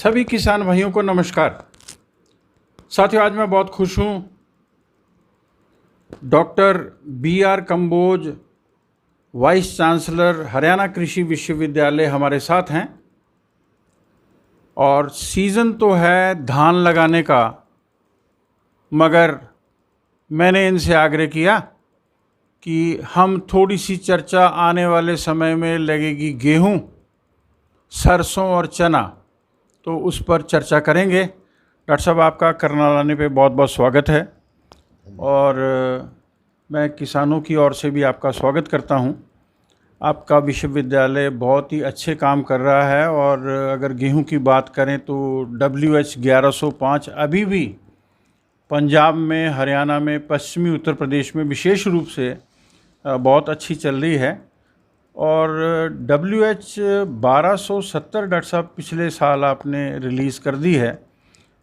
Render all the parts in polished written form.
सभी किसान भाइयों को नमस्कार। साथियों, आज मैं बहुत खुश हूँ। Doctor B.R. Kamboj, vice chancellor Haryana कृषि विश्वविद्यालय हमारे साथ हैं और सीज़न तो है धान लगाने का, मगर मैंने इनसे आग्रह किया कि हम थोड़ी सी चर्चा आने वाले समय में लगेगी गेहूं, सरसों और चना, तो उस पर चर्चा करेंगे। डॉक्टर साहब, आपका करनाल आने पे बहुत बहुत स्वागत है और मैं किसानों की ओर से भी आपका स्वागत करता हूं। आपका विश्वविद्यालय बहुत ही अच्छे काम कर रहा है और अगर गेहूं की बात करें तो WH 1105 अभी भी पंजाब में, हरियाणा में, पश्चिमी उत्तर प्रदेश में विशेष रूप से बहुत अच्छी चल रही है। और WH 1270 डॉक्टर साहब पिछले साल आपने रिलीज़ कर दी है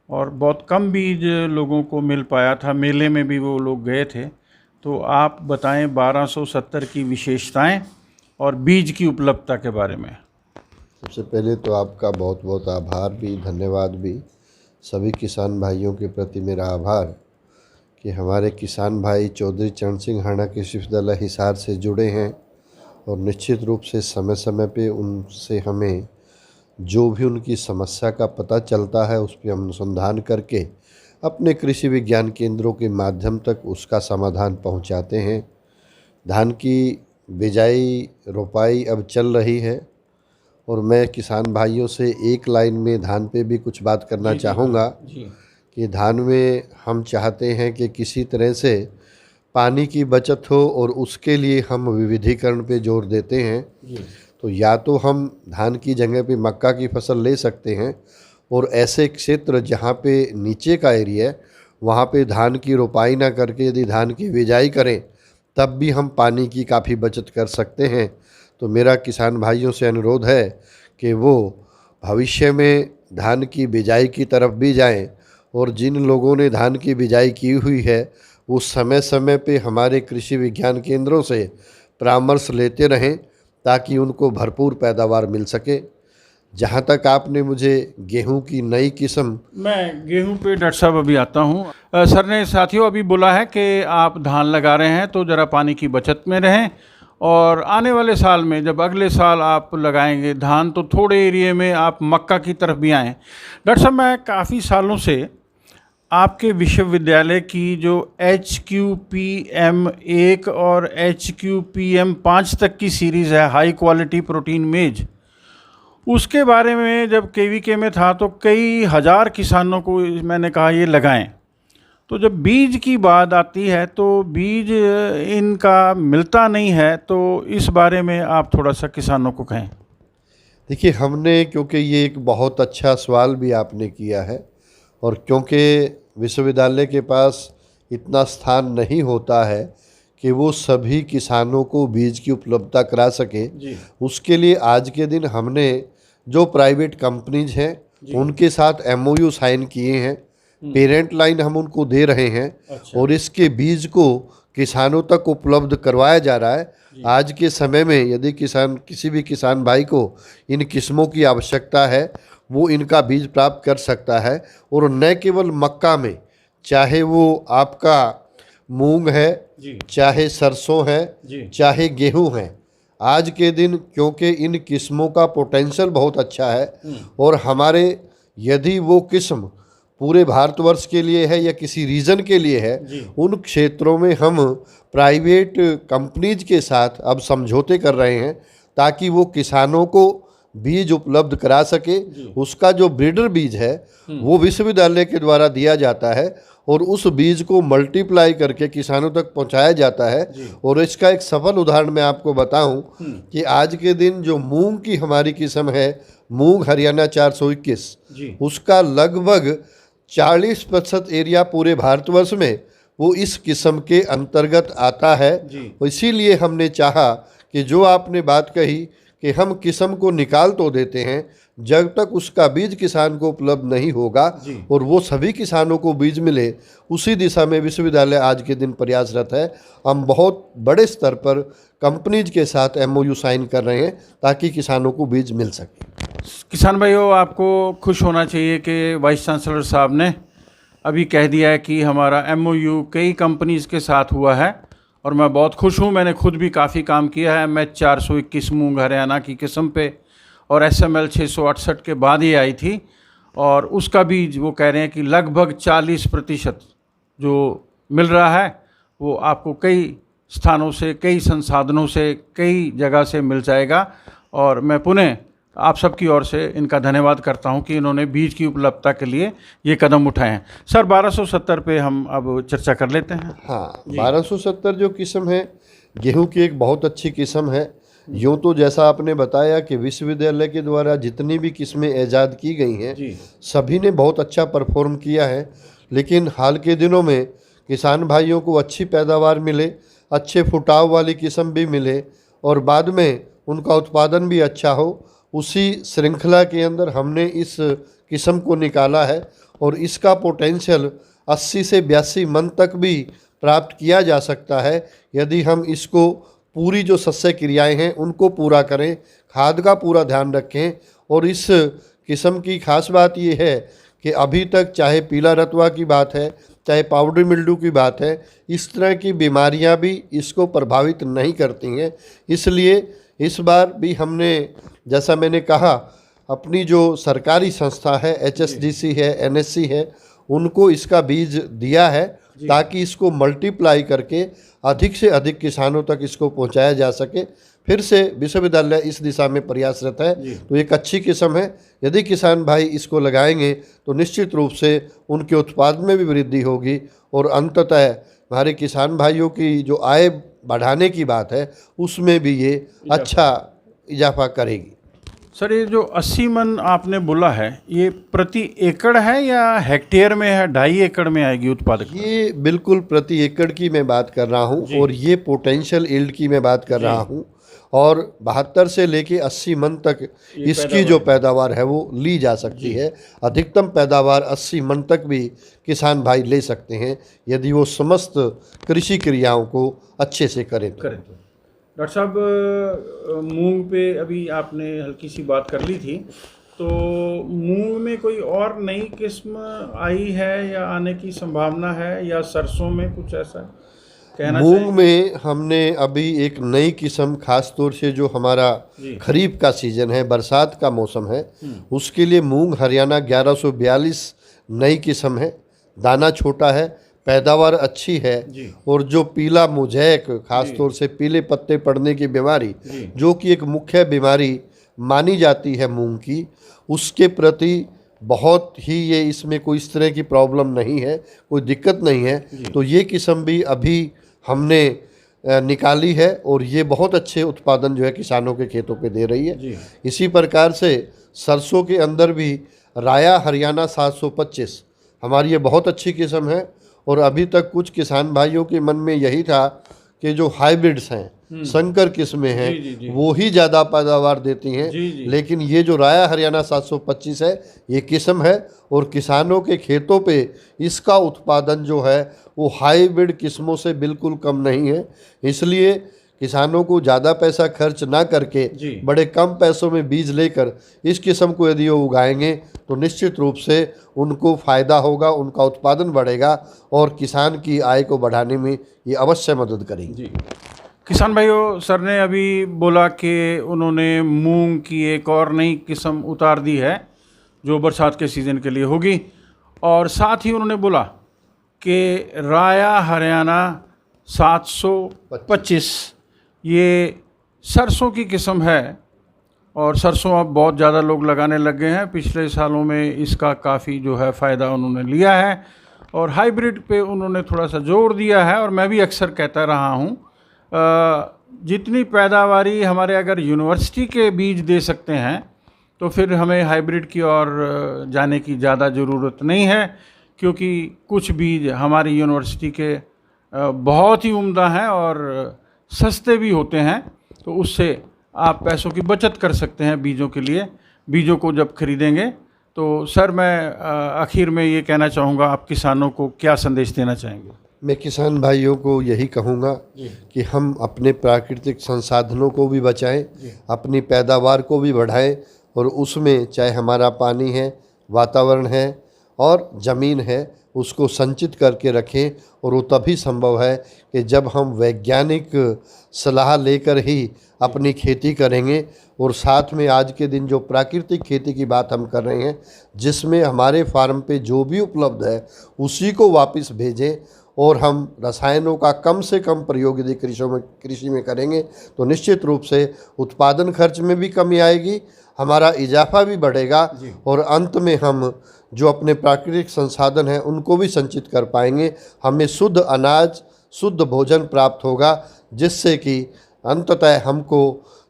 और बहुत कम बीज लोगों को मिल पाया था, मेले में भी वो लोग गए थे। तो आप बताएं 1270 की विशेषताएं और बीज की उपलब्धता के बारे में। सबसे पहले तो आपका बहुत बहुत आभार भी, धन्यवाद भी। सभी किसान भाइयों के प्रति मेरा आभार कि हमारे किसान भाई चौधरी चरण सिंह हरियाणा कृषि विश्वविद्यालय हिसार से जुड़े हैं और निश्चित रूप से समय समय पे उनसे हमें जो भी उनकी समस्या का पता चलता है उस पर हम अनुसंधान करके अपने कृषि विज्ञान केंद्रों के माध्यम तक उसका समाधान पहुंचाते हैं। धान की बिजाई रोपाई अब चल रही है और मैं किसान भाइयों से एक लाइन में धान पे भी कुछ बात करना चाहूँगा कि धान में हम चाहते हैं कि किसी तरह से पानी की बचत हो और उसके लिए हम विविधीकरण पे जोर देते हैं। तो या तो हम धान की जगह पे मक्का की फसल ले सकते हैं और ऐसे क्षेत्र जहाँ पे नीचे का एरिया है वहाँ पे धान की रोपाई ना करके यदि धान की बिजाई करें तब भी हम पानी की काफ़ी बचत कर सकते हैं। तो मेरा किसान भाइयों से अनुरोध है कि वो भविष्य में धान की बिजाई की तरफ भी जाएं और जिन लोगों ने धान की बिजाई की हुई है वो समय समय पे हमारे कृषि विज्ञान केंद्रों से परामर्श लेते रहें ताकि उनको भरपूर पैदावार मिल सके। जहाँ तक आपने मुझे गेहूं की नई किस्म, मैं गेहूं पे डॉक्टर साहब अभी आता हूं। सर ने साथियों अभी बोला है कि आप धान लगा रहे हैं तो ज़रा पानी की बचत में रहें और आने वाले साल में जब अगले साल आप लगाएंगे धान तो थोड़े एरिए में आप मक्का की तरफ भी आएँ। डॉक्टर साहब, मैं काफ़ी सालों से आपके विश्वविद्यालय की जो HQPM1 और HQPM5 तक की सीरीज़ है, हाई क्वालिटी प्रोटीन मेज, उसके बारे में जब KVK में था तो कई हज़ार किसानों को मैंने कहा ये लगाएं। तो जब बीज की बात आती है तो बीज इनका मिलता नहीं है, तो इस बारे में आप थोड़ा सा किसानों को कहें। देखिए, हमने, क्योंकि ये एक बहुत अच्छा सवाल भी आपने किया है और क्योंकि विश्वविद्यालय के पास इतना स्थान नहीं होता है कि वो सभी किसानों को बीज की उपलब्धता करा सके, उसके लिए आज के दिन हमने जो प्राइवेट कंपनीज हैं उनके साथ MOU साइन किए हैं। पेरेंट लाइन हम उनको दे रहे हैं। अच्छा। और इसके बीज को किसानों तक उपलब्ध करवाया जा रहा है। आज के समय में यदि किसी भी किसान भाई को इन किस्मों की आवश्यकता है वो इनका बीज प्राप्त कर सकता है। और न केवल मक्का में, चाहे वो आपका मूंग है, चाहे सरसों है, चाहे गेहूं है, आज के दिन क्योंकि इन किस्मों का पोटेंशियल बहुत अच्छा है और हमारे यदि वो किस्म पूरे भारतवर्ष के लिए है या किसी रीजन के लिए है, उन क्षेत्रों में हम प्राइवेट कंपनीज के साथ अब समझौते कर रहे हैं ताकि वो किसानों को बीज उपलब्ध करा सके। उसका जो ब्रीडर बीज है वो विश्वविद्यालय के द्वारा दिया जाता है और उस बीज को मल्टीप्लाई करके किसानों तक पहुंचाया जाता है। और इसका एक सफल उदाहरण मैं आपको बताऊं कि आज के दिन जो मूंग की हमारी किस्म है, मूंग हरियाणा 421, उसका लगभग 40% एरिया पूरे भारतवर्ष में वो इस किस्म के अंतर्गत आता है। इसीलिए हमने चाहा कि जो आपने बात कही कि हम किस्म को निकाल तो देते हैं, जब तक उसका बीज किसान को उपलब्ध नहीं होगा और वो सभी किसानों को बीज मिले, उसी दिशा में विश्वविद्यालय आज के दिन प्रयासरत है। हम बहुत बड़े स्तर पर कंपनीज के साथ MOU साइन कर रहे हैं ताकि किसानों को बीज मिल सके। किसान भाइयों, आपको खुश होना चाहिए कि वाइस चांसलर साहब ने अभी कह दिया है कि हमारा MOU कई कंपनीज़ के साथ हुआ है और मैं बहुत खुश हूँ। मैंने खुद भी काफ़ी काम किया है। मैं 421 मूंग हरियाणा की किस्म पे और SML 668 के बाद ही आई थी और उसका बीज वो कह रहे हैं कि लगभग 40% जो मिल रहा है वो आपको कई स्थानों से, कई संसाधनों से, कई जगह से मिल जाएगा। और मैं पुनः आप सबकी ओर से इनका धन्यवाद करता हूं कि इन्होंने बीज की उपलब्धता के लिए ये कदम उठाए हैं। सर 1270 पे हम अब चर्चा कर लेते हैं। हाँ, 1270 जो किस्म है गेहूं की एक बहुत अच्छी किस्म है। यूँ तो जैसा आपने बताया कि विश्वविद्यालय के द्वारा जितनी भी किस्में ईजाद की गई हैं सभी ने बहुत अच्छा परफॉर्म किया है, लेकिन हाल के दिनों में किसान भाइयों को अच्छी पैदावार मिले, अच्छे फुटाव वाली किस्म भी मिले और बाद में उनका उत्पादन भी अच्छा हो, उसी श्रृंखला के अंदर हमने इस किस्म को निकाला है और इसका पोटेंशियल 80 से 82 मन तक भी प्राप्त किया जा सकता है यदि हम इसको पूरी जो सस्य क्रियाएं हैं उनको पूरा करें, खाद का पूरा ध्यान रखें। और इस किस्म की खास बात ये है कि अभी तक चाहे पीला रतुआ की बात है, चाहे पाउडर मिल्ड्यू की बात है, इस तरह की बीमारियां भी इसको प्रभावित नहीं करती हैं। इसलिए इस बार भी हमने, जैसा मैंने कहा, अपनी जो सरकारी संस्था है HSDC है, NSC है, उनको इसका बीज दिया है ताकि इसको मल्टीप्लाई करके अधिक से अधिक किसानों तक इसको पहुंचाया जा सके। फिर से विश्वविद्यालय इस दिशा में प्रयासरत है, तो एक अच्छी किस्म है। यदि किसान भाई इसको लगाएंगे तो निश्चित रूप से उनके उत्पादन में भी वृद्धि होगी और अंततः हमारे किसान भाइयों की जो आय बढ़ाने की बात है उसमें भी ये अच्छा इजाफा करेगी। सर ये जो 80 मन आपने बोला है ये प्रति एकड़ है या हेक्टेयर में है? 2.5 एकड़ में आएगी उत्पादक? ये बिल्कुल प्रति एकड़ की मैं बात कर रहा हूँ और ये पोटेंशियल यील्ड की मैं बात कर रहा हूँ और 72 से लेके 80 मन तक इसकी जो पैदावार है वो ली जा सकती है। अधिकतम पैदावार 80 मन तक भी किसान भाई ले सकते हैं यदि वो समस्त कृषि क्रियाओं को अच्छे से करें तो। डॉक्टर साहब मूंग पे अभी आपने हल्की सी बात कर ली थी, तो मूंग में कोई और नई किस्म आई है या आने की संभावना है, या सरसों में कुछ ऐसा कहना चाहिए? मूंग में हमने अभी एक नई किस्म, खास तौर से जो हमारा खरीफ का सीजन है, बरसात का मौसम है, उसके लिए मूंग हरियाणा 1142 नई किस्म है। दाना छोटा है, पैदावार अच्छी है और जो पीला मोज़ेक, खास तौर से पीले पत्ते पड़ने की बीमारी जो कि एक मुख्य बीमारी मानी जाती है मूंग की, उसके प्रति बहुत ही ये, इसमें कोई इस तरह की प्रॉब्लम नहीं है, कोई दिक्कत नहीं है। तो ये किस्म भी अभी हमने निकाली है और ये बहुत अच्छे उत्पादन जो है किसानों के खेतों पे दे रही है। इसी प्रकार से सरसों के अंदर भी राया हरियाणा 725 हमारी ये बहुत अच्छी किस्म है और अभी तक कुछ किसान भाइयों के मन में यही था कि जो हाइब्रिड्स हैं, संकर किस्में हैं, वो ही ज़्यादा पैदावार देती हैं। लेकिन ये जो राया हरियाणा 725 है ये किस्म है और किसानों के खेतों पे इसका उत्पादन जो है वो हाइब्रिड किस्मों से बिल्कुल कम नहीं है। इसलिए किसानों को ज़्यादा पैसा खर्च ना करके बड़े कम पैसों में बीज लेकर इस किस्म को यदि वो उगाएंगे तो निश्चित रूप से उनको फ़ायदा होगा, उनका उत्पादन बढ़ेगा और किसान की आय को बढ़ाने में ये अवश्य मदद करेगी। किसान भाइयों, सर ने अभी बोला कि उन्होंने मूंग की एक और नई किस्म उतार दी है जो बरसात के सीज़न के लिए होगी, और साथ ही उन्होंने बोला कि राया हरियाणा 725 ये सरसों की किस्म है और सरसों अब बहुत ज़्यादा लोग लगाने लग गए हैं। पिछले सालों में इसका काफ़ी जो है फ़ायदा उन्होंने लिया है और हाइब्रिड पे उन्होंने थोड़ा सा जोर दिया है। और मैं भी अक्सर कहता रहा हूँ, जितनी पैदावारी हमारे अगर यूनिवर्सिटी के बीज दे सकते हैं तो फिर हमें हाइब्रिड की ओर जाने की ज़्यादा ज़रूरत नहीं है, क्योंकि कुछ बीज हमारी यूनिवर्सिटी के बहुत ही उम्दा हैं और सस्ते भी होते हैं, तो उससे आप पैसों की बचत कर सकते हैं बीजों के लिए। बीजों को जब खरीदेंगे तो सर मैं आखिर में ये कहना चाहूँगा, आप किसानों को क्या संदेश देना चाहेंगे? मैं किसान भाइयों को यही कहूँगा कि हम अपने प्राकृतिक संसाधनों को भी बचाएं, अपनी पैदावार को भी बढ़ाएं और उसमें चाहे हमारा पानी है, वातावरण है और ज़मीन है, उसको संचित करके रखें। और वो तभी संभव है कि जब हम वैज्ञानिक सलाह लेकर ही अपनी खेती करेंगे। और साथ में आज के दिन जो प्राकृतिक खेती की बात हम कर रहे हैं, जिसमें हमारे फार्म पे जो भी उपलब्ध है उसी को वापस भेजें और हम रसायनों का कम से कम प्रयोग यदि कृषि में करेंगे तो निश्चित रूप से उत्पादन खर्च में भी कमी आएगी, हमारा इजाफा भी बढ़ेगा और अंत में हम जो अपने प्राकृतिक संसाधन हैं उनको भी संचित कर पाएंगे। हमें शुद्ध अनाज, शुद्ध भोजन प्राप्त होगा, जिससे कि अंततः हमको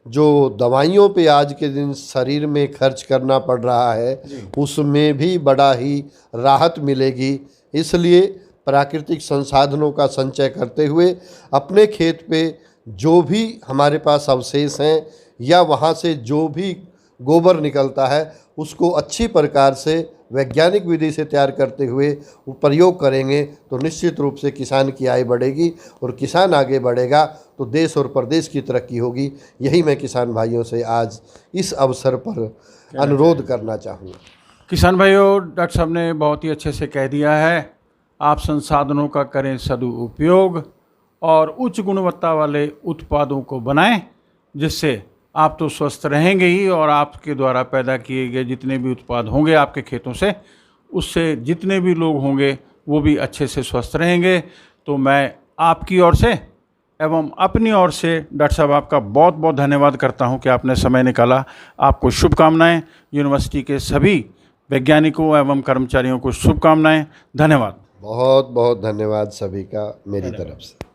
जो दवाइयों पे आज के दिन शरीर में खर्च करना पड़ रहा है उसमें भी बड़ा ही राहत मिलेगी। इसलिए प्राकृतिक संसाधनों का संचय करते हुए अपने खेत पे जो भी हमारे पास अवशेष हैं या वहाँ से जो भी गोबर निकलता है उसको अच्छी प्रकार से वैज्ञानिक विधि से तैयार करते हुए प्रयोग करेंगे तो निश्चित रूप से किसान की आय बढ़ेगी और किसान आगे बढ़ेगा तो देश और प्रदेश की तरक्की होगी। यही मैं किसान भाइयों से आज इस अवसर पर अनुरोध करना चाहूँगा। किसान भाइयों, डॉक्टर साहब ने बहुत ही अच्छे से कह दिया है, आप संसाधनों का करें सदुपयोग और उच्च गुणवत्ता वाले उत्पादों को बनाएं, जिससे आप तो स्वस्थ रहेंगे ही और आपके द्वारा पैदा किए गए जितने भी उत्पाद होंगे आपके खेतों से, उससे जितने भी लोग होंगे वो भी अच्छे से स्वस्थ रहेंगे। तो मैं आपकी ओर से एवं अपनी ओर से डॉक्टर साहब आपका बहुत बहुत धन्यवाद करता हूं कि आपने समय निकाला। आपको शुभकामनाएं। यूनिवर्सिटी के सभी वैज्ञानिकों एवं कर्मचारियों को शुभकामनाएं। धन्यवाद। बहुत बहुत धन्यवाद सभी का मेरी तरफ से।